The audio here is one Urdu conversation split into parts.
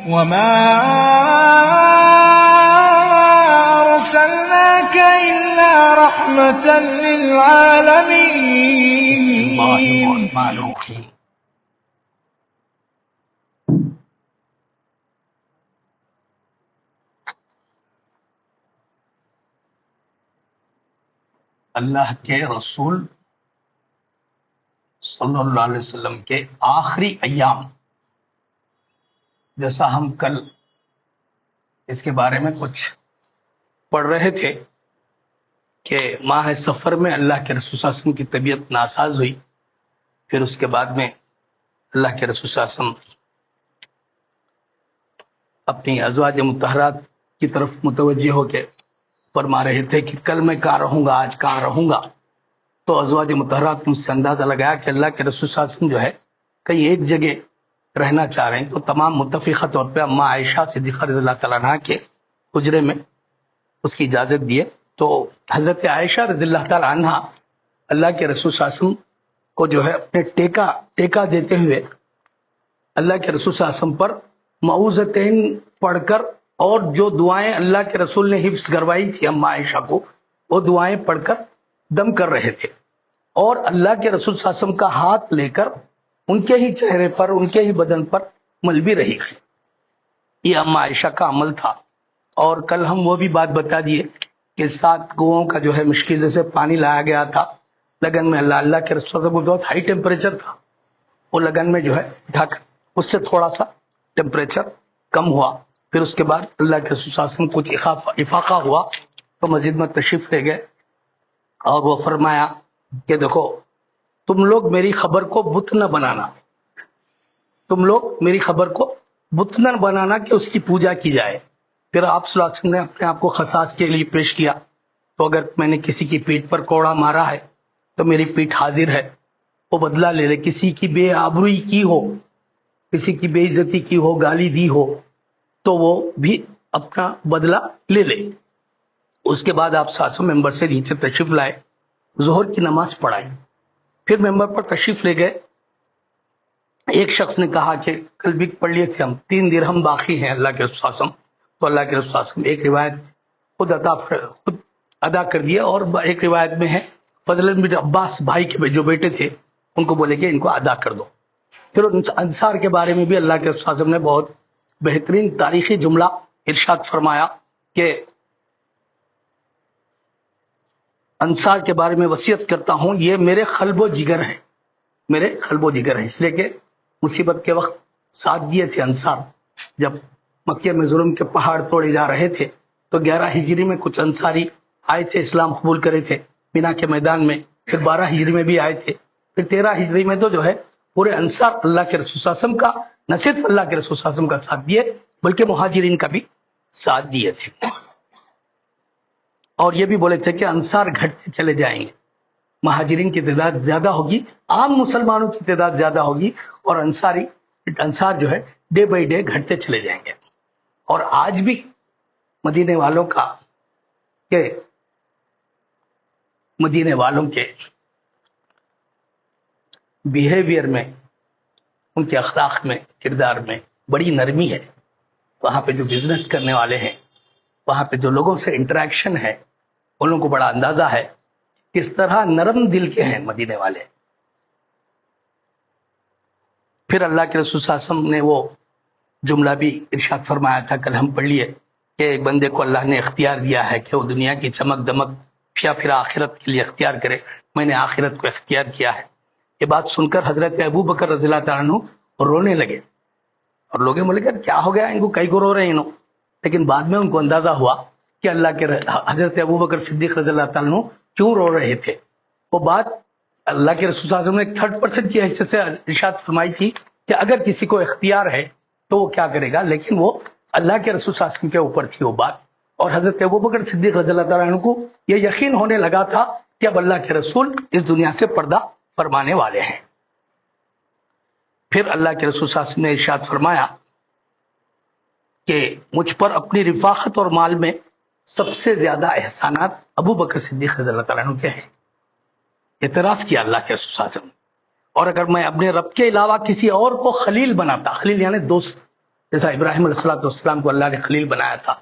وما أرسلناك إلا رحمة للعالمين. الله الرحمن الرحيم. اللہ کے رسول صلی اللہ علیہ وسلم کے آخری ایام، جیسا ہم کل اس کے بارے میں کچھ پڑھ رہے تھے کہ ماہ سفر میں اللہ کے رسول صلی اللہ علیہ وسلم کی طبیعت ناساز ہوئی، پھر اس کے بعد میں اللہ کے رسول صلی اللہ علیہ وسلم اپنی ازواج مطہرات کی طرف متوجہ ہو کے فرما رہے تھے کہ کل میں کہاں رہوں گا، آج کہاں رہوں گا. تو ازواج مطہرات نے مجھ سے اندازہ لگایا کہ اللہ کے رسول صلی اللہ علیہ وسلم جو ہے کہیں ایک جگہ رہنا چاہ رہے ہیں، تو تمام متفقہ طور پہ اما عائشہ صدیقہ رضی اللہ تعالیٰ عنہ کے حجرے میں اس کی اجازت دیے. تو حضرت عائشہ رضی اللہ تعالیٰ عنہ اللہ کے رسول صلی اللہ علیہ وسلم کو جو ہے اپنے ٹیکا دیتے ہوئے اللہ کے رسول صلی اللہ علیہ وسلم پر معوذتین پڑھ کر اور جو دعائیں اللہ کے رسول نے حفظ کروائی تھی اما عائشہ کو، وہ دعائیں پڑھ کر دم کر رہے تھے، اور اللہ کے رسول صلی اللہ علیہ وسلم کا ہاتھ لے کر ان کے ہی چہرے پر، ان کے ہی بدن پر مل بھی رہی تھی. یہ اما عائشہ کا عمل تھا. اور کل ہم وہ بھی بات بتا دیے کہ 7 کنوؤں کا جو ہے مشکل سے پانی لایا گیا تھا لگن میں. اللہ کے رسول صلی اللہ علیہ وسلم کو بہت ہائی ٹیمپریچر تھا، وہ لگن میں جو ہے ڈھک، اس سے تھوڑا سا ٹیمپریچر کم ہوا. پھر اس کے بعد اللہ کے رسول صلی اللہ علیہ وسلم کچھ افاقہ ہوا تو مسجد میں تشریف لے گئے اور وہ فرمایا کہ دیکھو تم لوگ میری خبر کو بت نہ بنانا، تم لوگ میری خبر کو بت نہ بنانا کہ اس کی پوجا کی جائے. پھر آپ صلی اللہ علیہ وسلم نے اپنے آپ کو خصاص کے لیے پیش کیا. تو اگر میں نے کسی کی پیٹھ پر کوڑا مارا ہے تو میری پیٹھ حاضر ہے، وہ بدلہ لے لے. کسی کی بے آبروئی کی ہو، کسی کی بے عزتی کی ہو، گالی دی ہو، تو وہ بھی اپنا بدلہ لے لے. اس کے بعد آپ صلی اللہ علیہ وسلم ممبر سے نیچے تشریف لائے، ظہر کی نماز پڑھائی، پھر ممبر پر تشریف لے گئے. ایک شخص نے کہا کہ کل بھی پڑھ لیے تھے ہم 3 درہم باقی ہیں اللہ کے رسول صلی اللہ علیہ وسلم. تو اللہ کے رسول صلی اللہ علیہ وسلم ایک روایت خود ادا کر دیا، اور ایک روایت میں ہے فضل بن عباس بھائی کے جو بیٹے تھے ان کو بولے کہ ان کو ادا کر دو. پھر انصار کے بارے میں بھی اللہ کے رسول صلی اللہ علیہ وسلم نے بہت بہترین تاریخی جملہ ارشاد فرمایا کہ انصار کے بارے میں وصیت کرتا ہوں یہ میرے قلب و جگر ہے، میرے قلب و جگر ہے. اس لیے کہ مصیبت کے وقت ساتھ دیے تھے انصار. جب مکہ میں ظلم کے پہاڑ توڑے جا رہے تھے تو 11 ہجری میں کچھ انصاری آئے تھے، اسلام قبول کرے تھے مینا کے میدان میں. پھر 12 ہجری میں بھی آئے تھے. پھر 13 ہجری میں تو جو ہے پورے انصار اللہ کے رسول صلی اللہ علیہ وسلم کا نہ صرف اللہ کے رسول صلی اللہ علیہ وسلم کا ساتھ دیے بلکہ مہاجرین کا بھی ساتھ دیے تھے. اور یہ بھی بولے تھے کہ انصار گھٹتے چلے جائیں گے، مہاجرین کی تعداد زیادہ ہوگی، عام مسلمانوں کی تعداد زیادہ ہوگی، اور انصار جو ہے ڈے بائی ڈے گھٹتے چلے جائیں گے. اور آج بھی مدینے والوں کے بیہیویئر میں، ان کے اخلاق میں، کردار میں بڑی نرمی ہے. وہاں پہ جو بزنس کرنے والے ہیں، وہاں پہ جو لوگوں سے انٹریکشن ہے، ان لوگوں کو بڑا اندازہ ہے کس طرح نرم دل کے ہیں مدینے والے. پھر اللہ کے رسول صلی اللہ علیہ وسلم نے وہ جملہ بھی ارشاد فرمایا تھا، کل ہم پڑھ لیے کہ ایک بندے کو اللہ نے اختیار دیا ہے کہ وہ دنیا کی چمک دمک یا پھر آخرت کے لیے اختیار کرے. میں نے آخرت کو اختیار کیا ہے. یہ بات سن کر حضرت ابو بکر رضی اللہ تعالیٰ عنہ رونے لگے، اور لوگ بولے کہ کیا ہو گیا ان کو، کئی کو رو رہے ہیں انہوں. لیکن بعد میں ان کو اندازہ ہوا کہ اللہ کے حضرت ابو بکر صدیق رضی اللہ تعالیٰ عنہ کیوں رو رہے تھے. وہ بات اللہ کے رسول صلی اللہ علیہ وسلم نے ایک 3rd کی حیثیت سے ارشاد فرمائی تھی کہ اگر کسی کو اختیار ہے تو وہ کیا کرے گا، لیکن وہ اللہ کے رسول صلی اللہ علیہ وسلم کے اوپر تھی وہ بات. اور حضرت ابوبکر صدیق رضی اللہ تعالیٰ عنہ کو یہ یقین ہونے لگا تھا کہ اب اللہ کے رسول اس دنیا سے پردہ فرمانے والے ہیں. پھر اللہ کے رسول صلی اللہ علیہ وسلم نے ارشاد فرمایا کہ مجھ پر اپنی رفاقت اور مال میں سب سے زیادہ احسانات ابو بکر صدیق رضی اللہ تعالیٰ عنہ کے ہیں. اعتراف کیا اللہ کے رسول صلی اللہ علیہ وسلم. اور اگر میں اپنے رب کے علاوہ کسی اور کو خلیل بناتا، خلیل یعنی دوست، جیسا ابراہیم علیہ السلام کو اللہ نے خلیل بنایا تھا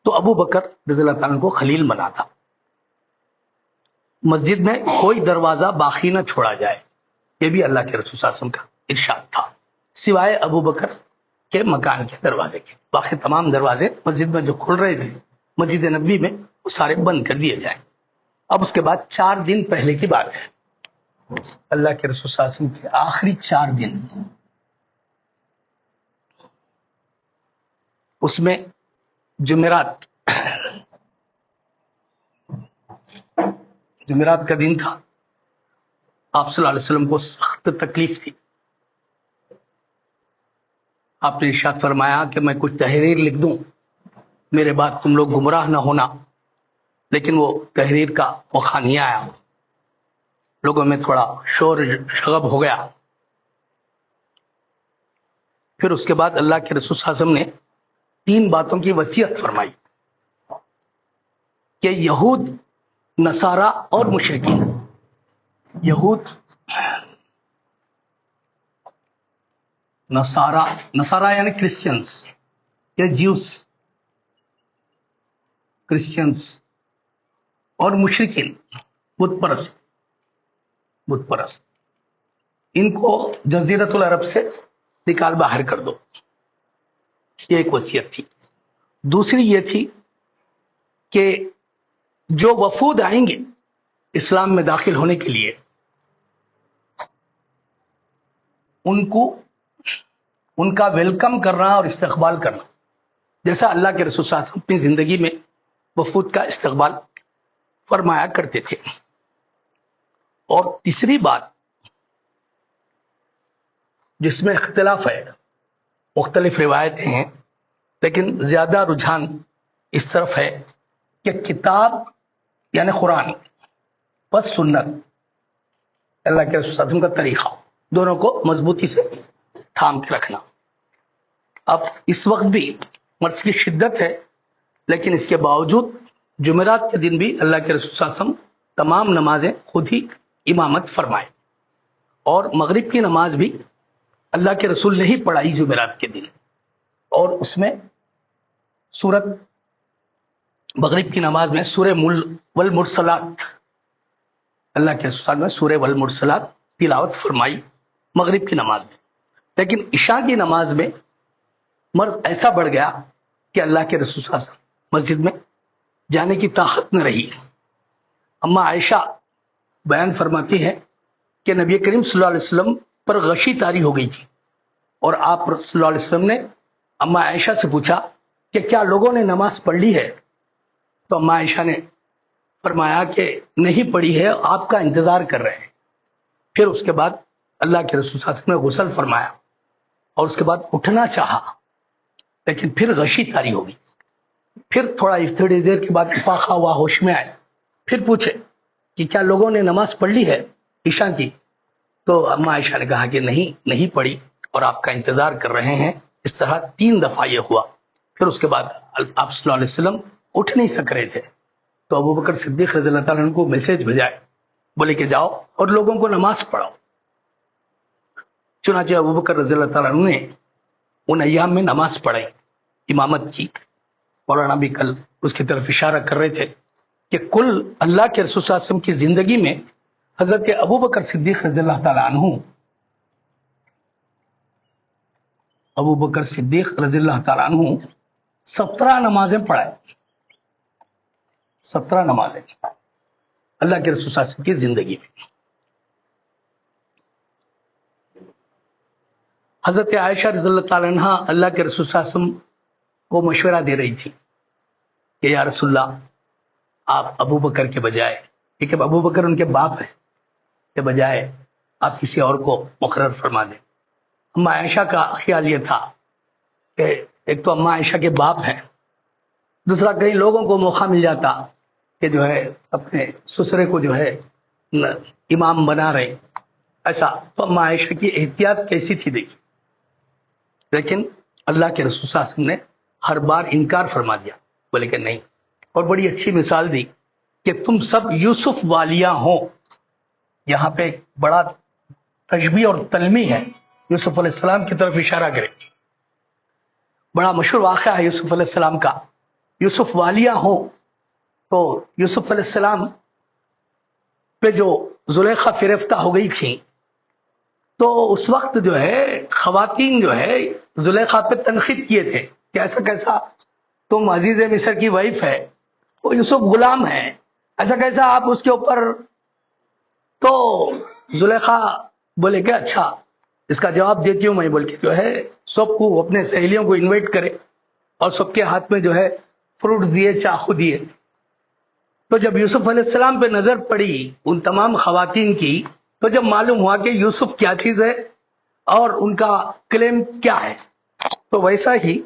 تو ابو بکر رضی اللہ تعالیٰ عنہ کو خلیل بنا تھا. مسجد میں کوئی دروازہ باقی نہ چھوڑا جائے، یہ بھی اللہ کے رسول صلی اللہ علیہ وسلم کا ارشاد تھا، سوائے ابو بکر کے مکان کے دروازے کے. باقی تمام دروازے مسجد میں جو کھل رہے تھے مسجد نبوی میں وہ سارے بند کر دیے جائیں. اب اس کے بعد 4 دن پہلے کی بات ہے، اللہ کے رسول صلی اللہ علیہ وسلم کے آخری 4 دن، اس میں جمعرات کا دن تھا. آپ صلی اللہ علیہ وسلم کو سخت تکلیف تھی. آپ نے ارشاد فرمایا کہ میں کچھ تحریر لکھ دوں میرے بعد تم لوگ گمراہ نہ ہونا، لیکن وہ تحریر کا موقع نہیں آیا. لوگوں میں تھوڑا شور شغب ہو گیا. پھر اس کے بعد اللہ کے رسول صلی اللہ علیہ وسلم نے 3 باتوں کی وصیت فرمائی کہ یہود، نصارہ اور مشرکین، نصارہ یعنی کرسچنز یا جیوس، کرسچنز اور مشرکین بت پرست، ان کو جزیرۃ العرب سے نکال باہر کر دو. یہ ایک وصیت تھی. دوسری یہ تھی کہ جو وفود آئیں گے اسلام میں داخل ہونے کے لیے ان کا ویلکم کرنا اور استقبال کرنا، جیسا اللہ کے رسول صلی اللہ علیہ وسلم اپنی زندگی میں وفود کا استقبال فرمایا کرتے تھے. اور تیسری بات جس میں اختلاف ہے، مختلف روایتیں ہیں لیکن زیادہ رجحان اس طرف ہے کہ کتاب یعنی قرآن بس سنت، اللہ کے رسول صلی اللہ علیہ وسلم کا طریقہ، دونوں کو مضبوطی سے تھام کے رکھنا. اب اس وقت بھی مرض کی شدت ہے لیکن اس کے باوجود جمعرات کے دن بھی اللہ کے رسول صلی اللہ علیہ وسلم تمام نمازیں خود ہی امامت فرمائے، اور مغرب کی نماز بھی اللہ کے رسول نے ہی پڑھائی جمعرات کے دن. اور اس میں سورت مغرب کی نماز میں سورہ والمرسلات، اللہ کے رسول میں سورہ والمرسلات تلاوت فرمائی مغرب کی نماز میں. لیکن عشاء کی نماز میں مرض ایسا بڑھ گیا کہ اللہ کے رسول صلی اللہ علیہ وسلم مسجد میں جانے کی طاقت نہ رہی. اما عائشہ بیان فرماتی ہے کہ نبی کریم صلی اللہ علیہ وسلم پر غشی طاری ہو گئی تھی، اور آپ صلی اللہ علیہ وسلم نے اما عائشہ سے پوچھا کہ کیا لوگوں نے نماز پڑھ لی ہے؟ تو اما عائشہ نے فرمایا کہ نہیں پڑھی ہے، آپ کا انتظار کر رہے ہیں. پھر اس کے بعد اللہ کے رسول صلی اللہ علیہ وسلم نے غسل فرمایا اور اس کے بعد اٹھنا چاہا لیکن پھر غشی طاری ہوگی. پھر تھوڑی دیر کے بعد افاقہ ہوا، ہوش میں آئے، پھر پوچھے کہ کیا لوگوں نے نماز پڑھ لی ہے عشاء کی؟ تو اما عائشہ نے کہا کہ نہیں پڑھی اور آپ کا انتظار کر رہے ہیں. اس طرح 3 دفعہ یہ ہوا. پھر اس کے بعد آپ صلی اللہ علیہ وسلم اٹھ نہیں سک رہے تھے تو ابو بکر صدیق رضی اللہ تعالیٰ عنہ کو میسج بھیجائے، بولے کہ جاؤ اور لوگوں کو نماز پڑھاؤ. چنانچہ ابو بکر رضی اللہ تعالیٰ عنہ نے ان ایام میں نماز پڑھائی، امامت کی. مولانا بھی کل اس کی طرف اشارہ کر رہے تھے کہ کل اللہ کے رسول صلی اللہ علیہ وسلم کی زندگی میں حضرت ابو بکر صدیق رضی اللہ تعالیٰ عنہ، ابو بکر صدیق رضی اللہ تعالیٰ عنہ 17 نمازیں پڑھائے. 17 نمازیں اللہ کے رسول صلی اللہ علیہ وسلم کی زندگی میں. حضرت عائشہ رضی اللہ تعالیٰ عنہ اللہ کے رسول صلی اللہ علیہ وسلم کو مشورہ دے رہی تھی کہ یا رسول اللہ، آپ ابو بکر کے بجائے، کیونکہ ابو بکر ان کے باپ ہیں، کے بجائے آپ کسی اور کو مقرر فرما دیں. اما عائشہ کا خیال یہ تھا کہ ایک تو اما عائشہ کے باپ ہیں، دوسرا کئی لوگوں کو موقع مل جاتا کہ جو ہے اپنے سسرے کو جو ہے امام بنا رہے ایسا. تو اما عائشہ کی احتیاط کیسی تھی دیکھیے. لیکن اللہ کے رسول صلی اللہ علیہ وسلم نے ہر بار انکار فرما دیا، بولے کہ نہیں. اور بڑی اچھی مثال دی کہ تم سب یوسف والیاں ہوں. یہاں پہ ایک بڑا تشبیہ اور تلمیح ہے، یوسف علیہ السلام کی طرف اشارہ کرے بڑا مشہور واقعہ ہے یوسف علیہ السلام کا. یوسف والیہ ہوں تو یوسف علیہ السلام پہ جو زلیخا فریفتہ ہو گئی تھیں تو اس وقت جو ہے خواتین جو ہے زلیخا پہ تنقید کیے تھے کہ ایسا کیسا تم عزیز مصر کی وائف ہے, وہ یوسف غلام ہے, ایسا کیسا آپ اس کے اوپر. تو زلیخا بولے کہ اچھا اس کا جواب دیتی ہوں میں, بول کے جو ہے سب کو اپنے سہیلیوں کو انوائٹ کرے اور سب کے ہاتھ میں جو ہے فروٹس دیے, چاقو دیے. تو جب یوسف علیہ السلام پہ نظر پڑی ان تمام خواتین کی تو جب معلوم ہوا کہ یوسف کیا چیز ہے اور ان کا کلیم کیا ہے, تو ویسا ہی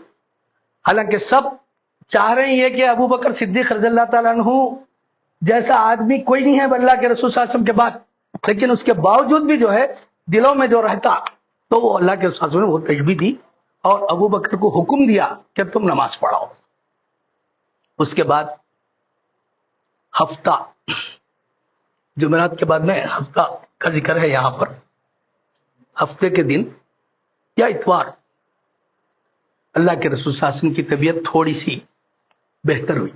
حالانکہ سب چاہ رہے ہیں کہ ابو بکر صدیق رضی اللہ تعالیٰ عنہ جیسا آدمی کوئی نہیں ہے اللہ کے رسول صلی اللہ علیہ وسلم کے بعد, لیکن اس کے باوجود بھی جو ہے دلوں میں جو رہتا تو وہ اللہ کے رسول نے وہ تجبیہ دی اور ابو بکر کو حکم دیا کہ تم نماز پڑھاؤ. اس کے بعد ہفتہ, جمعرات کے بعد میں ہفتہ کا ذکر ہے یہاں پر, ہفتے کے دن یا اتوار اللہ کے رسول صلی اللہ علیہ وسلم کی طبیعت تھوڑی سی بہتر ہوئی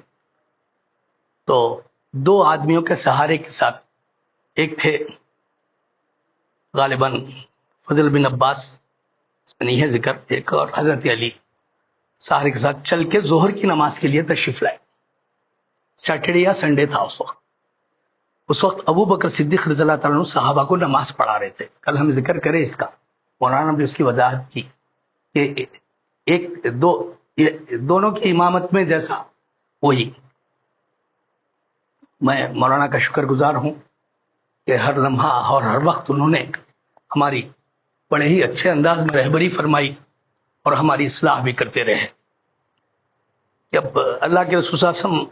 تو دو آدمیوں کے سہارے کے ساتھ, ایک تھے غالباً فضل بن عباس, اس میں نہیں ہے ذکر, ایک اور حضرت علی سہارے کے ساتھ چل کے ظہر کی نماز کے لیے تشریف لائے. سیٹرڈے یا سنڈے تھا اس وقت ابو بکر صدیق رضی اللہ تعالیٰ عنہ صحابہ کو نماز پڑھا رہے تھے. کل ہم ذکر کریں اس کا, مولانا نے اس کی وضاحت کی کہ ایک دونوں کی امامت میں جیسا وہی. میں مولانا کا شکر گزار ہوں کہ ہر لمحہ اور ہر وقت انہوں نے ہماری بڑے ہی اچھے انداز میں رہبری فرمائی اور ہماری اصلاح بھی کرتے رہے. جب اللہ کے رسول صلی اللہ علیہ وسلم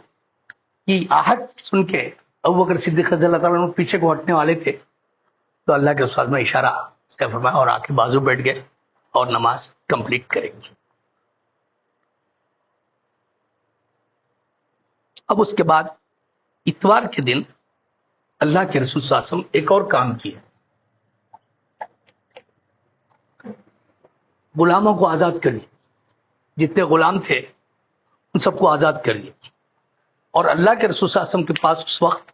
کی آہٹ سن کے ابو بکر صدیق رضی اللہ تعالیٰ عنہ پیچھے کو ہٹنے والے تھے تو اللہ کے رسول نے اشارہ سے فرمایا اور آ کے بازو بیٹھ گئے اور نماز کمپلیٹ کریں گے. اب اس کے بعد اتوار کے دن اللہ کے رسول صلی اللہ علیہ وسلم ایک اور کام کیے, غلاموں کو آزاد کر دیے. جتنے غلام تھے ان سب کو آزاد کر دیے اور اللہ کے رسول صلی اللہ علیہ وسلم کے پاس اس وقت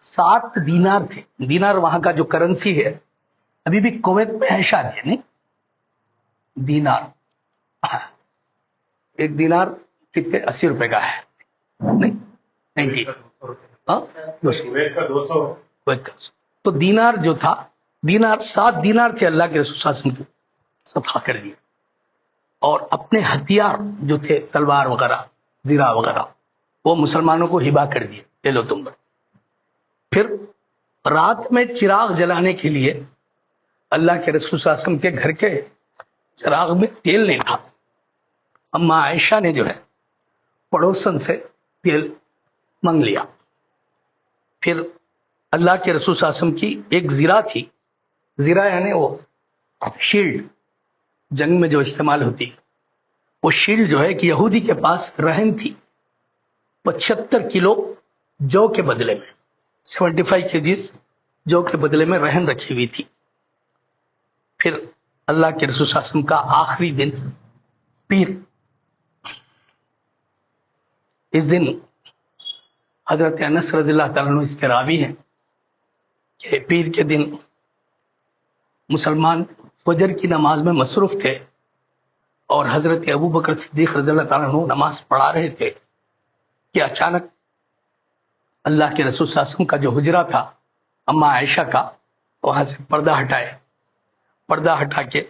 7 دینار تھے. دینار وہاں کا جو کرنسی ہے, ابھی بھی کویت میں ہے شاید, نہیں دینار, ایک دینار کتنے 80 روپے کا ہے, نہیں 90, 200. تو دینار جو تھا, دینار 7 دینار تھے اللہ کے رسول صلی اللہ علیہ وسلم کو صدقہ کر دیا اور اپنے ہتھیار جو تھے تلوار وغیرہ زرہ وغیرہ وہ مسلمانوں کو ہبا کر دیے, لے لو تم. پھر رات میں چراغ جلانے کے لیے اللہ کے رسول صلی اللہ علیہ وسلم کے گھر کے چراغ میں تیل نہیں تھا. اما عائشہ نے جو ہے پڑوسن سے تیل منگ لیا. پھر اللہ کے رسول صلی اللہ علیہ وسلم کی ایک زرہ تھی, زرہ یعنی وہ شیلڈ جنگ میں جو استعمال ہوتی, وہ شیلڈ جو ہے کہ یہودی کے پاس رہن تھی 75 کلو جو کے بدلے میں, 75 kgs جو کے بدلے میں رہن رکھی ہوئی تھی. پھر اللہ کے رسول صلی اللہ علیہ وسلم کا آخری دن پیر, اس دن حضرت انس رضی اللہ تعالیٰ عنہ اس کے راوی ہیں کہ پیر کے دن مسلمان فجر کی نماز میں مصروف تھے اور حضرت ابو بکر صدیق رضی اللہ تعالیٰ عنہ نماز پڑھا رہے تھے کہ اچانک اللہ کے رسول صلی اللہ علیہ وسلم کا جو حجرہ تھا اما عائشہ کا, وہاں سے پردہ ہٹائے, پردہ ہٹا کے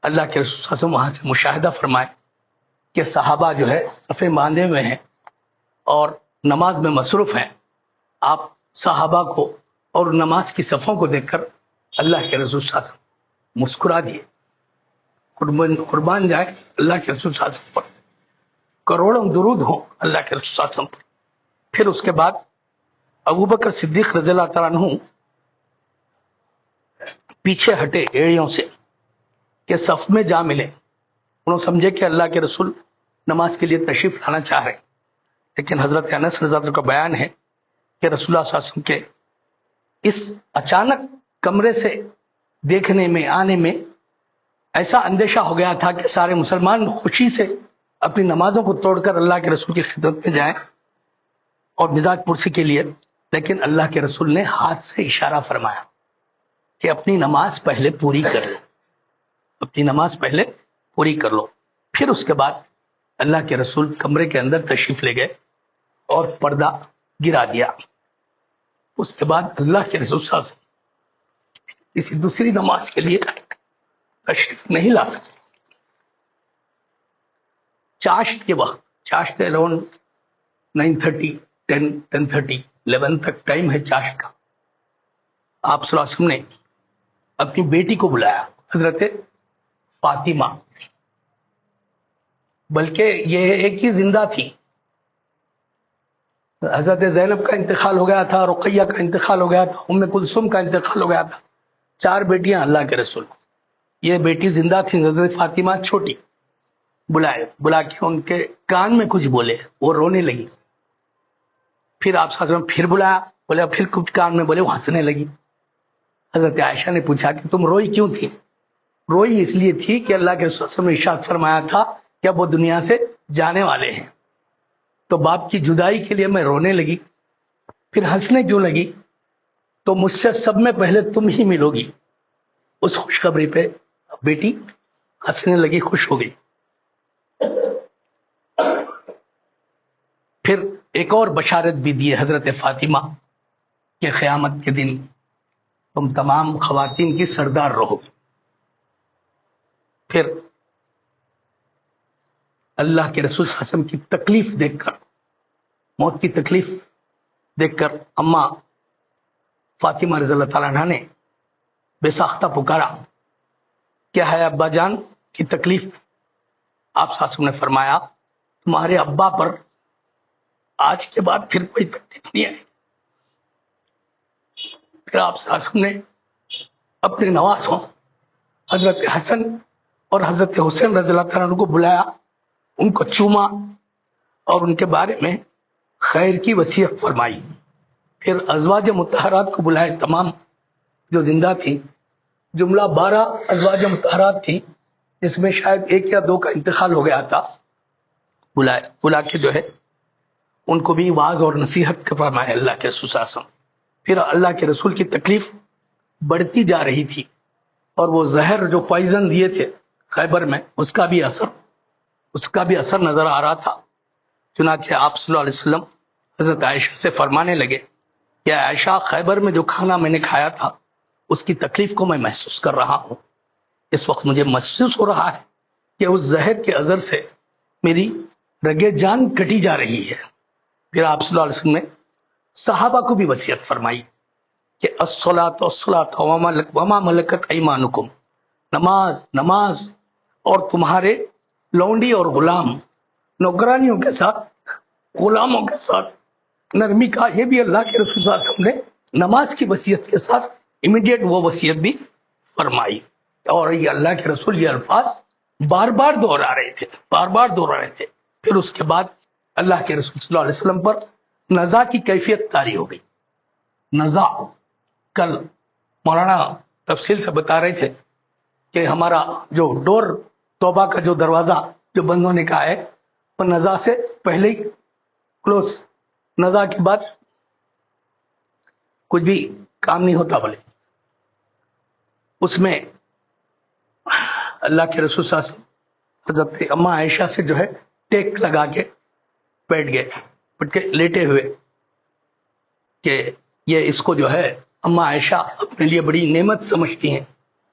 اللہ کے رسول صلی اللہ علیہ وسلم وہاں سے مشاہدہ فرمائے کہ صحابہ جو ہے صفیں باندھے ہوئے ہیں اور نماز میں مصروف ہیں. آپ صحابہ کو اور نماز کی صفوں کو دیکھ کر اللہ کے رسول صلی اللہ علیہ وسلم مسکرا دیے. قربان جائے اللہ کے رسول صلی اللہ علیہ وسلم پر, کروڑوں درود ہوں اللہ کے رسول صلی اللہ علیہ وسلم پر. پھر اس کے بعد ابو بکر صدیق رضی اللہ تعالیٰ عنہ پیچھے ہٹے ایڑیوں سے کہ صف میں جا ملے. انہوں سمجھے کہ اللہ کے رسول نماز کے لیے تشریف لانا چاہ رہے, لیکن حضرت انس رضی اللہ عنہ کا بیان ہے کہ رسول اللہ صلی اللہ علیہ وسلم کے اس اچانک کمرے سے دیکھنے میں آنے میں ایسا اندیشہ ہو گیا تھا کہ سارے مسلمان خوشی سے اپنی نمازوں کو توڑ کر اللہ کے رسول کی خدمت میں جائیں اور مزاج پرسی کے لیے، لیکن اللہ کے رسول نے ہاتھ سے اشارہ فرمایا کہ اپنی نماز پہلے پوری کر لو، اپنی نماز پہلے پوری کر لو۔ پھر اس کے بعد اللہ کے رسول کمرے کے اندر تشریف لے گئے اور پردہ گرا دیا۔ اس کے بعد اللہ کے رسول صلی اللہ علیہ وسلم کسی دوسری نماز کے لیے تشریف نہیں لا سکتے۔ چاشت کے وقت، چاشت اراؤنڈ 9:30 10:30 11 تک ٹائم ہے چاشت کا، آپ صلی اللہ علیہ وسلم نے اپنی بیٹی کو بلایا، حضرت فاطمہ، بلکہ یہ ایک ہی زندہ تھی، حضرت زینب کا انتقال ہو گیا تھا، رقیہ کا انتقال ہو گیا تھا، ام کلثوم کا انتقال ہو گیا تھا، 4 بیٹیاں اللہ کے رسول، یہ بیٹی زندہ تھی حضرت فاطمہ چھوٹی، بلا کے ان کے کان میں کچھ بولے، وہ رونے لگی۔ پھر آپ صلی اللہ علیہ وسلم پھر بلایا، بولے پھر کچھ کان میں بولے، وہ ہنسنے لگی۔ حضرت عائشہ نے پوچھا کہ تم روئی کیوں تھی؟ روئی اس لیے تھی کہ اللہ کے رسول صلی اللہ علیہ وسلم نے ارشاد فرمایا تھا کہ اب وہ دنیا سے جانے والے ہیں، تو باپ کی جدائی کے لیے میں رونے لگی۔ پھر ہنسنے کیوں لگی؟ تو مجھ سے سب میں پہلے تم ہی ملو گی۔ اس خوشخبری پہ بیٹی ہنسنے لگی، خوش ہو گئی۔ پھر ایک اور بشارت بھی دی حضرت فاطمہ کہ قیامت کے دن تم تمام خواتین کی سردار رہو۔ پھر اللہ کے رسول صلی اللہ علیہ وسلم کی تکلیف دیکھ کر، موت کی تکلیف دیکھ کر اماں فاطمہ رضی اللہ تعالیٰ عنہا نے بے ساختہ پکارا، کیا ہے ابا جان کی تکلیف؟ آپ صلی اللہ علیہ وسلم نے فرمایا، تمہارے ابا پر آج کے بعد پھر کوئی تکلیف نہیں آئی۔ پھر آپ صلی اللہ علیہ وسلم نے اپنے نواسوں حضرت حسن اور حضرت حسین رضی اللہ تعالیٰ عنہ کو بلایا، ان کو چوما اور ان کے بارے میں خیر کی وصیت فرمائی۔ پھر ازواج مطہرات کو بلائے، تمام جو زندہ تھیں، جملہ 12 ازواج مطہرات تھیں، جس میں شاید 1 یا 2 کا انتقال ہو گیا تھا، بلا کے جو ہے ان کو بھی واعظ اور نصیحت کا فرمایا اللہ کے رسول صلی اللہ علیہ وسلم۔ پھر اللہ کے رسول کی تکلیف بڑھتی جا رہی تھی، اور وہ زہر جو پوائزن دیے تھے خیبر میں، اس کا بھی اثر نظر آ رہا تھا۔ چنانچہ آپ صلی اللہ علیہ وسلم حضرت عائشہ سے فرمانے لگے کہ عائشہ، خیبر میں جو کھانا میں نے کھایا تھا اس کی تکلیف کو میں محسوس کر رہا ہوں۔ اس وقت مجھے محسوس ہو رہا ہے کہ اس زہر کے اثر سے میری رگے جان کٹی جا رہی ہے۔ پھر آپ صلی اللہ علیہ وسلم نے صحابہ کو بھی وصیت فرمائی کہ الصلاۃ والصلاۃ وما ملکت ایمانکم، نماز اور تمہارے لونڈی اور غلام، نوکرانیوں کے ساتھ، غلاموں کے ساتھ نرمی کا، یہ بھی اللہ کے رسول صلی اللہ علیہ وسلم نے نماز کی وصیت کے ساتھ امیڈیٹ وہ وصیت بھی فرمائی۔ اور یہ اللہ کے رسول یہ الفاظ بار بار دہرا رہے تھے۔ پھر اس کے بعد اللہ کے رسول صلی اللہ علیہ وسلم پر نزا کی کیفیت طاری ہو گئی۔ نزا، کل مولانا تفصیل سے بتا رہے تھے کہ ہمارا جو ڈور توبہ کا جو دروازہ جو بند ہونے کا ہے، وہ نزا سے پہلے ہی کلوز، نزا کے بعد کچھ بھی کام نہیں ہوتا۔ بولے اس میں اللہ کے رسول صلی اللہ علیہ وسلم حضرت اماں عائشہ سے جو ہے ٹیک لگا کے بیٹھ گئے، لیٹے ہوئے، کہ یہ اس کو جو ہے اماں عائشہ اپنے لیے بڑی نعمت سمجھتی ہیں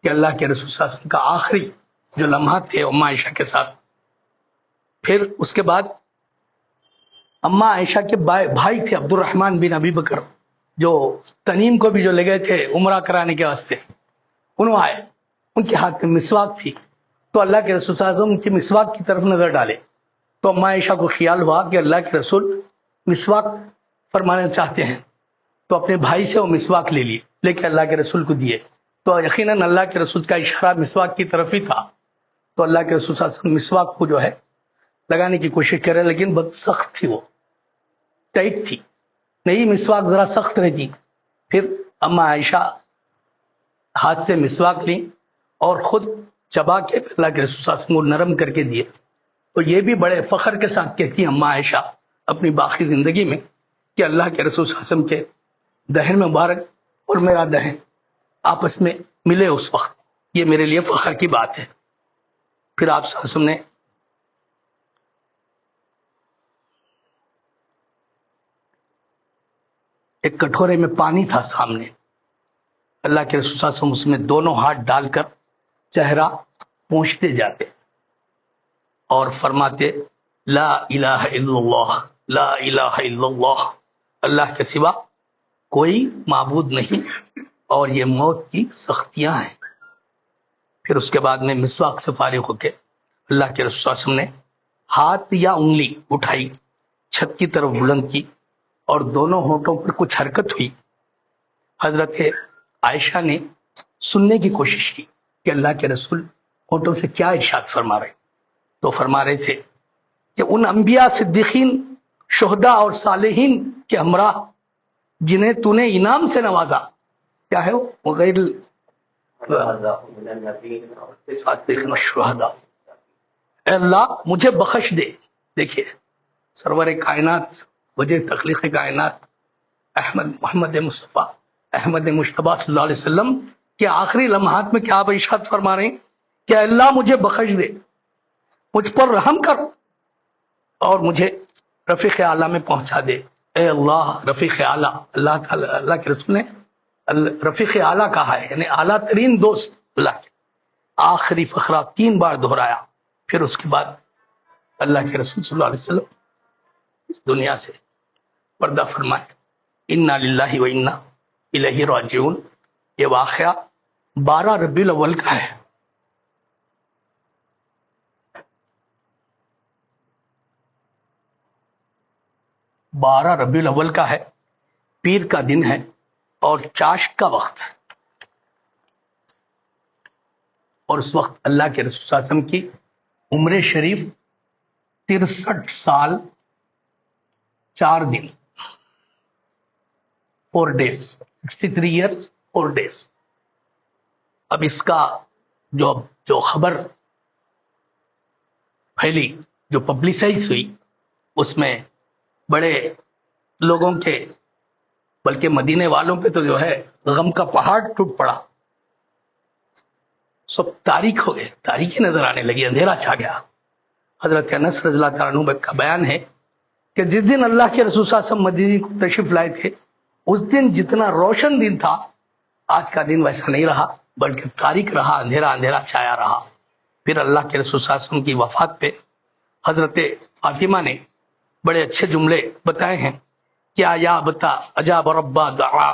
کہ اللہ کے رسول صلی اللہ علیہ وسلم کا آخری جو لمحات تھے اماں عائشہ کے ساتھ۔ پھر اس کے بعد اماں عائشہ کے بھائی تھے عبد الرحمن بن ابی بکر، جو تنیم کو بھی جو لے گئے تھے عمرہ کرانے کے واسطے، انہوں آئے، ان کے ہاتھ میں مسواک تھی، تو اللہ کے رسول صلی اللہ علیہ وسلم ان کی مسواک کی طرف نظر ڈالے، تو اماں عائشہ کو خیال ہوا کہ اللہ کے رسول مسواک فرمانا چاہتے ہیں، تو اپنے بھائی سے وہ مسواک لے کے اللہ کے رسول کو دیے، تو یقیناً اللہ کے رسول کا اشارہ مسواک کی طرف ہی تھا، تو اللہ کے رسول صلی اللہ علیہ وسلم مسواک کو جو ہے لگانے کی کوشش کرے، لیکن بہت سخت تھی، وہ ٹائٹ تھی، نہیں مسواک ذرا سخت رہتی۔ پھر اماں عائشہ ہاتھ سے مسواک لی اور خود چبا کے اللہ کے رسول صلی اللہ علیہ وسلم کو نرم کر کے دیے. تو یہ بھی بڑے فخر کے ساتھ کہتی ہیں اماں عائشہ اپنی باقی زندگی میں کہ اللہ کے رسول صلی اللہ علیہ وسلم کے دہن مبارک اور میرا دہن آپس میں ملے اس وقت، یہ میرے لیے فخر کی بات ہے. پھر آپ صلی اللہ علیہ وسلم نے ایک کٹورے میں پانی تھا سامنے، اللہ کے رسول صلی اللہ علیہ وسلم اس میں دونوں ہاتھ ڈال کر چہرہ پوچھتے جاتے اور فرماتے لا الہ الا اللہ، لا الہ الا اللہ، اللہ کے سوا کوئی معبود نہیں اور یہ موت کی سختیاں ہیں. پھر اس کے بعد میں مسواک سے فارغ ہو کے اللہ کے رسول صلی اللہ علیہ وسلم نے ہاتھ یا انگلی اٹھائی، چھت کی طرف بلند کی اور دونوں ہونٹوں پر کچھ حرکت ہوئی. حضرت عائشہ نے سننے کی کوشش کی کہ اللہ کے رسول ہونٹوں سے کیا ارشاد فرما رہے. تو فرما رہے تھے کہ ان انبیاء صدیقین شہداء اور صالحین کے ہمراہ جنہیں تو نے انعام سے نوازا، کیا ہے وہ غیر شہداء، اے اللہ مجھے بخش دے. دیکھیے سرور کائنات وجہ تخلیق کائنات احمد محمد مصطفیٰ احمد مشتبہ صلی اللہ علیہ وسلم کے آخری لمحات میں کیا ارشاد فرما رہے ہیں کہ اے اللہ مجھے بخش دے، مجھ پر رحم کر اور مجھے رفیق اعلیٰ میں پہنچا دے. اے اللہ رفیق اعلیٰ، اللہ تعالیٰ اللہ کے رسول نے رفیق اعلیٰ کہا ہے، یعنی اعلیٰ ترین دوست اللہ کے. آخری فقرہ 3 بار دہرایا. پھر اس کے بعد اللہ کے رسول صلی اللہ علیہ وسلم اس دنیا سے پردہ فرمائے. انا للہ و انا الیہ راجعون. یہ واقعہ 12 ربیع الاول کا ہے. ربیع الاول کا ہے، پیر کا دن ہے اور چاشت کا وقت ہے. اور اس وقت اللہ کے رسول صلی اللہ علیہ وسلم کی عمر شریف 63 سال 4 دن 4 days 63 years 4 days. اب اس کا جو خبر پھیلی، جو پبلسائز ہوئی، اس میں بڑے لوگوں کے بلکہ مدینے والوں پہ تو جو ہے غم کا پہاڑ ٹوٹ پڑا. سب تاریک ہو گئے، تاریکی نظر آنے لگی، اندھیرا چھا گیا. حضرت انس رضی اللہ تعالیٰ عنہ کا بیان ہے کہ جس دن اللہ کے رسول صلی اللہ علیہ وسلم مدینے کو تشریف لائے تھے، اس دن جتنا روشن دن تھا آج کا دن ویسا نہیں رہا، بلکہ تاریک رہا، اندھیرا اندھیرا چھایا رہا. پھر اللہ کے رسول صلی اللہ علیہ وسلم کی وفات پہ حضرت فاطمہ نے بڑے اچھے جملے بتائے ہیں. کیا یا بتا عجاب ربا دعا،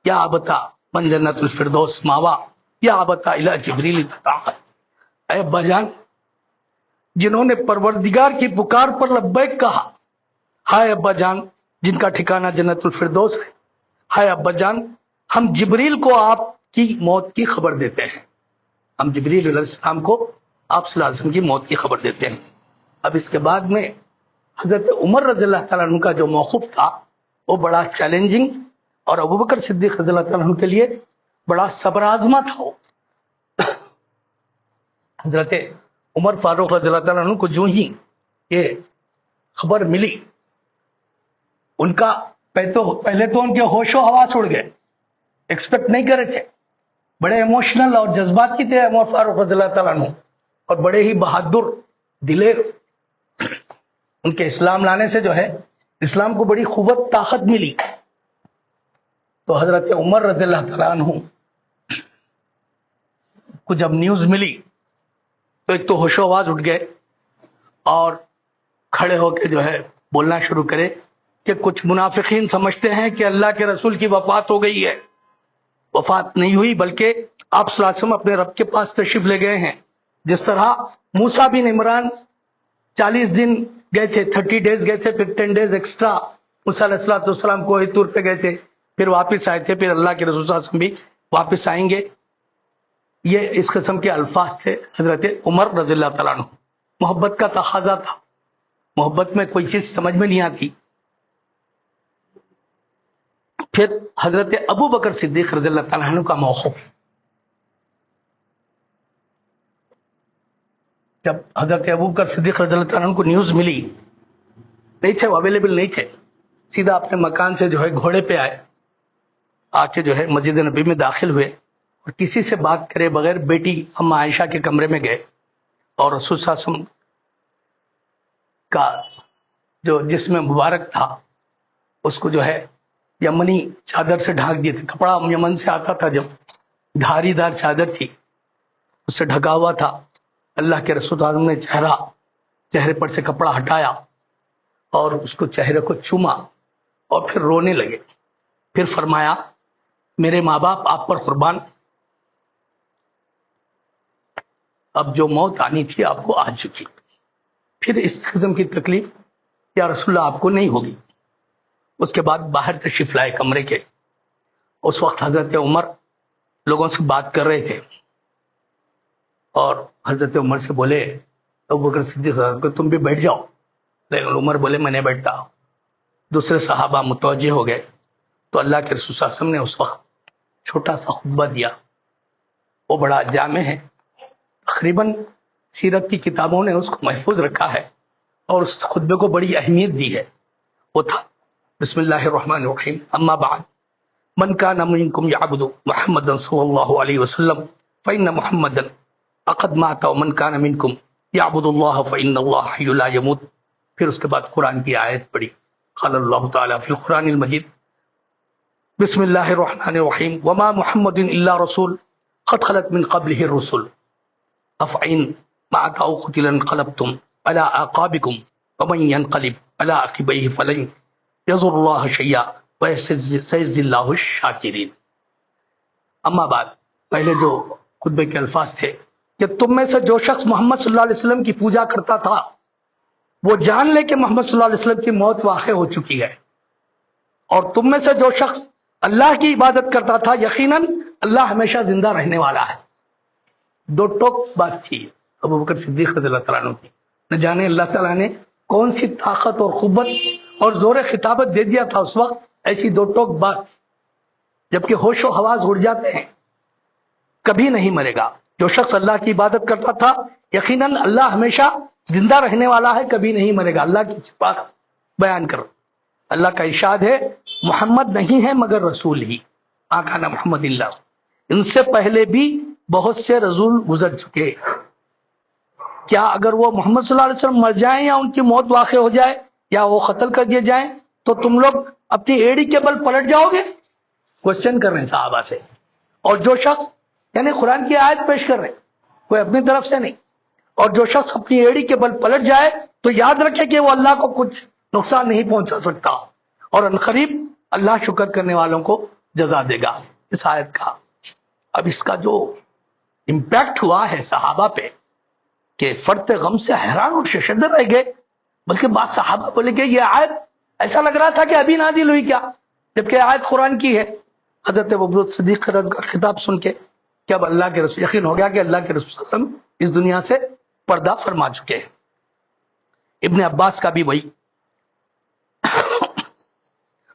یا بتا من جنت الفردوس ماوا، یا بتا الی جبریل تطاع. اے ابا جان، جنہوں نے پروردگار کی پکار پر لبیک کہا، ہائے ابا جان جن کا ٹھکانہ جنت الفردوس ہے، ہائے ابا جان ہم جبریل کو آپ کی موت کی خبر دیتے ہیں. ہم جبریل علیہ السلام کو آپ صلی اللہ علیہ وسلم کی موت کی خبر دیتے ہیں. اب اس کے بعد میں حضرت عمر رضی اللہ تعالیٰ عنہ کا جو موقف تھا وہ بڑا چیلنجنگ، اور ابوبکر صدیق رضی اللہ تعالیٰ عنہ کے لیے بڑا صبر آزما تھا. حضرت عمر فاروق رضی اللہ تعالیٰ عنہ کو جو ہی یہ خبر ملی، ان کا پہلے تو ان کے ہوش و حواس اڑ گئے، ایکسپیکٹ نہیں کر رہے تھے. بڑے ایموشنل اور جذباتی تھے عمر فاروق رضی اللہ تعالیٰ عنہ، اور بڑے ہی بہادر دلیر. ان کے اسلام لانے سے جو ہے اسلام کو بڑی قوت طاقت ملی. تو حضرت عمر رضی اللہ تعالیٰ عنہ کو جب نیوز ملی تو ایک تو ہوش و آواز اٹھ گئے اور کھڑے ہو کے جو ہے بولنا شروع کرے کہ کچھ منافقین سمجھتے ہیں کہ اللہ کے رسول کی وفات ہو گئی ہے. وفات نہیں ہوئی، بلکہ آپ صلی اللہ علیہ وسلم اپنے رب کے پاس تشریف لے گئے ہیں. جس طرح موسیٰ بن عمران 40 دن گئے تھے، 30 days گئے تھے، پھر 10 days ایکسٹرا موسیٰ علیہ السلام کوہ طور پہ گئے تھے، پھر واپس آئے تھے، پھر اللہ کے رسول صلی اللہ علیہ وسلم بھی واپس آئیں گے. یہ اس قسم کے الفاظ تھے حضرت عمر رضی اللہ تعالیٰ عنہ. محبت کا تقاضا تھا، محبت میں کوئی چیز سمجھ میں نہیں آتی. پھر حضرت ابو بکر صدیق رضی اللہ تعالیٰ عنہ کا موقف. جب حضرت ابوبکر صدیق رضی اللہ عنہ کو نیوز ملی، نہیں تھے وہ اویلیبل نہیں تھے، سیدھا اپنے مکان سے جو ہے گھوڑے پہ آئے، آ کے جو ہے مسجد نبی میں داخل ہوئے اور کسی سے بات کرے بغیر بیٹی اما عائشہ کے کمرے میں گئے اور رسول صلی اللہ علیہ وسلم کا جو جسم مبارک تھا اس کو جو ہے یمنی چادر سے ڈھانک دیے تھے. کپڑا یمن سے آتا تھا، جب دھاری دار چادر تھی اس سے ڈھکا ہوا تھا. اللہ کے رسول صلی اللہ علیہ وسلم نے چہرے پر سے کپڑا ہٹایا اور اس کو چہرے کو چوما اور پھر رونے لگے. پھر فرمایا میرے ماں باپ آپ پر قربان، اب جو موت آنی تھی آپ کو آ چکی، پھر اس قسم کی تکلیف یا رسول اللہ آپ کو نہیں ہوگی. اس کے بعد باہر تشریف لائے کمرے کے. اس وقت حضرت عمر لوگوں سے بات کر رہے تھے اور حضرت عمر سے بولے ابوبکر صدیق صاحب کو تم بھی بیٹھ جاؤ، لیکن عمر بولے میں نہیں بیٹھتا. دوسرے صحابہ متوجہ ہو گئے تو اللہ کے رسول صلی اللہ علیہ وسلم نے اس وقت چھوٹا سا خطبہ دیا، وہ بڑا جامع ہے، تقریباً سیرت کی کتابوں نے اس کو محفوظ رکھا ہے اور اس خطبے کو بڑی اہمیت دی ہے. وہ تھا بسم اللہ الرحمن الرحیم، اما بعد من کان منکم یعبد محمدا صلی اللہ علیہ وسلم فإن محمدا قد مات ومن کان منکم یعبد اللہ فإن اللہ حی لا یموت. پھر اس کے بعد قرآن کی آیت پڑھی، قال اللہ تعالیٰ فی القرآن المجید بسم اللہ الرحمن الرحیم وما محمد الا رسول قد خلت من قبله الرسل افعین مات او قتل انقلبتم على اعقابکم ومن ينقلب على عقبیہ فلن یضر اللہ شیئا وسیجزی اللہ الشاکرین. اما بعد، پہلے جو خطبے کے الفاظ تھے کہ تم میں سے جو شخص محمد صلی اللہ علیہ وسلم کی پوجا کرتا تھا وہ جان لے کہ محمد صلی اللہ علیہ وسلم کی موت واقع ہو چکی ہے، اور تم میں سے جو شخص اللہ کی عبادت کرتا تھا یقیناً اللہ ہمیشہ زندہ رہنے والا ہے. دو ٹوک بات تھی ابوبکر صدیق رضی اللہ تعالیٰ عنہ کی. نہ جانے اللہ تعالیٰ نے کون سی طاقت اور قوت اور زور خطابت دے دیا تھا اس وقت، ایسی دو ٹوک بات. جبکہ ہوش و حواس اڑ جاتے ہیں کبھی نہیں مرے گا. جو شخص اللہ کی عبادت کرتا تھا یقیناً اللہ ہمیشہ زندہ رہنے والا ہے، کبھی نہیں مرے گا. اللہ کی صفات بیان کرو. اللہ کا ارشاد ہے محمد نہیں ہے مگر رسول ہی، آقانا محمد اللہ. ان سے پہلے بھی بہت سے رسول گزر چکے. کیا اگر وہ محمد صلی اللہ علیہ وسلم مر جائیں یا ان کی موت واقع ہو جائے یا وہ قتل کر دیے جائیں تو تم لوگ اپنی ایڑی کے بل پلٹ جاؤ گے؟ کوشچن کر رہے ہیں صحابہ سے. اور جو شخص یعنی قرآن کی آیت پیش کر رہے ہیں، کوئی اپنی طرف سے نہیں. اور جو شخص اپنی ایڑی کے بل پلٹ جائے تو یاد رکھے کہ وہ اللہ کو کچھ نقصان نہیں پہنچا سکتا، اور عنقریب اللہ شکر کرنے والوں کو جزا دے گا. اس آیت کا اب اس کا جو امپیکٹ ہوا ہے صحابہ پہ کہ فرط غم سے حیران اور ششدر رہ گئے. بلکہ بعض صحابہ بولے کہ یہ آیت ایسا لگ رہا تھا کہ ابھی نازل ہوئی کیا، جبکہ آیت قرآن کی ہے. حضرت ابوبکر صدیق کا خطاب سن کے کہ اب اللہ کے رسول، یقین ہو گیا کہ اللہ کے رسول صلی اللہ علیہ وسلم اس دنیا سے پردہ فرما چکے ہیں. ابن عباس کا بھی وہی.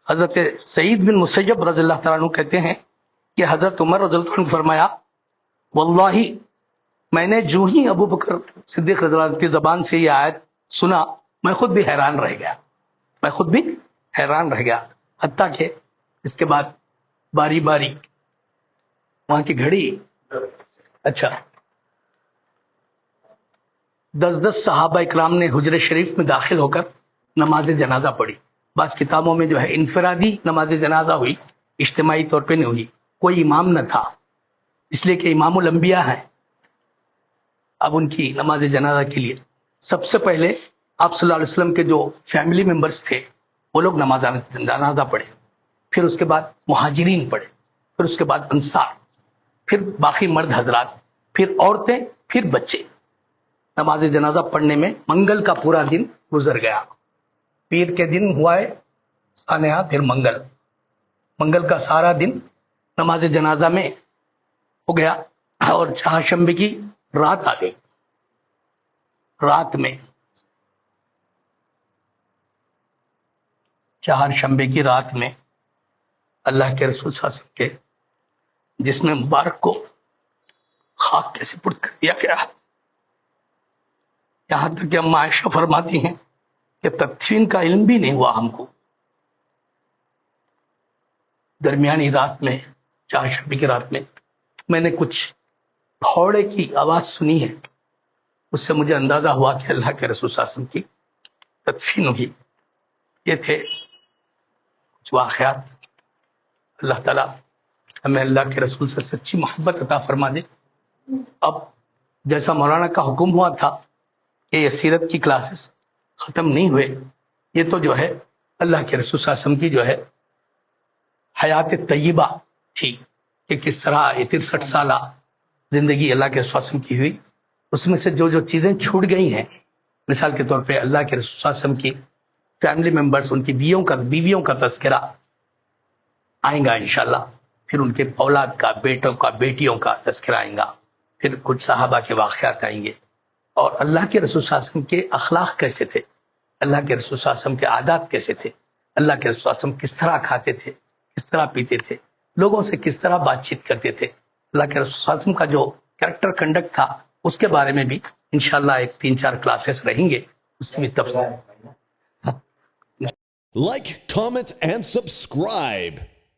حضرت سعید بن مسیب رضی اللہ تعالیٰ عنہ کہتے ہیں کہ حضرت عمر رضی اللہ عنہ نے فرمایا واللہ میں نے جو ہی ابوبکر صدیق رضی اللہ عنہ کی زبان سے یہ آیت سنا میں خود بھی حیران رہ گیا. حتیٰ کہ اس کے بعد باری باری وہاں کی گھڑی 10 صحابہ اکرام نے حجر شریف میں داخل ہو کر نماز جنازہ پڑھی. بعض کتابوں میں جو ہے انفرادی نماز جنازہ ہوئی، اجتماعی طور پہ نہیں ہوئی. کوئی امام نہ تھا، اس لیے کہ امام الانبیاء ہیں. اب ان کی نماز جنازہ کے لیے سب سے پہلے آپ صلی اللہ علیہ وسلم کے جو فیملی ممبرز تھے وہ لوگ نماز جنازہ پڑھے، پھر اس کے بعد مہاجرین پڑھے، پھر اس کے بعد انصار، پھر باقی مرد حضرات، پھر عورتیں، پھر بچے. نماز جنازہ پڑھنے میں منگل کا پورا دن گزر گیا. پیر کے دن ہوا ہے سانحہ، پھر منگل کا سارا دن نماز جنازہ میں ہو گیا، اور چہارشنبے کی رات آ گئی. رات میں چہارشنبے کی رات میں اللہ کے رسول صلی اللہ علیہ وسلم کے جسم مبارک کو خاک کے سپرد کر دیا گیا. یہاں تک کہ اما عائشہ فرماتی ہیں کہ تدفین کا علم بھی نہیں ہوا ہم کو. درمیانی رات میں چار شبی کی رات میں نے کچھ پھوڑے کی آواز سنی ہے. اس سے مجھے اندازہ ہوا کہ اللہ کے رسول صلی اللہ علیہ وسلم کی تدفین ہوئی. یہ تھے کچھ واقعات. اللہ تعالیٰ ہمیں اللہ کے رسول سے سچی محبت عطا فرما دے. اب جیسا مولانا کا حکم ہوا تھا کہ یہ سیرت کی کلاسز ختم نہیں ہوئے, یہ تو جو ہے اللہ کے رسول صلی اللہ علیہ وسلم کی جو ہے حیات طیبہ تھی کہ کس طرح یہ 63 سالہ زندگی اللہ کے رسول صلی اللہ علیہ وسلم کی ہوئی. اس میں سے جو چیزیں چھوٹ گئی ہیں, مثال کے طور پہ اللہ کے رسول صلی اللہ علیہ وسلم کی فیملی ممبرز, ان کی بیویوں کا تذکرہ آئیں گا انشاءاللہ. پھر ان کے اولاد کا, بیٹوں کا, بیٹیوں کا تذکرہ آئیں گا. پھر کچھ صحابہ کے واقعات آئیں گے, اور اللہ کے رسول صلی اللہ علیہ وسلم کے اخلاق کیسے تھے, اللہ کے رسول صلی اللہ علیہ وسلم کے عادات کیسے تھے, اللہ کے رسول صلی اللہ علیہ وسلم کس طرح کھاتے تھے, کس طرح پیتے تھے, لوگوں سے کس طرح بات چیت کرتے تھے, اللہ کے رسول صلی اللہ علیہ وسلم کا جو کریکٹر کنڈکٹ تھا اس کے بارے میں بھی انشاءاللہ ایک 3-4 کلاسز رہیں گے. اس کی بھی تفصیل. Like, comment, and subscribe.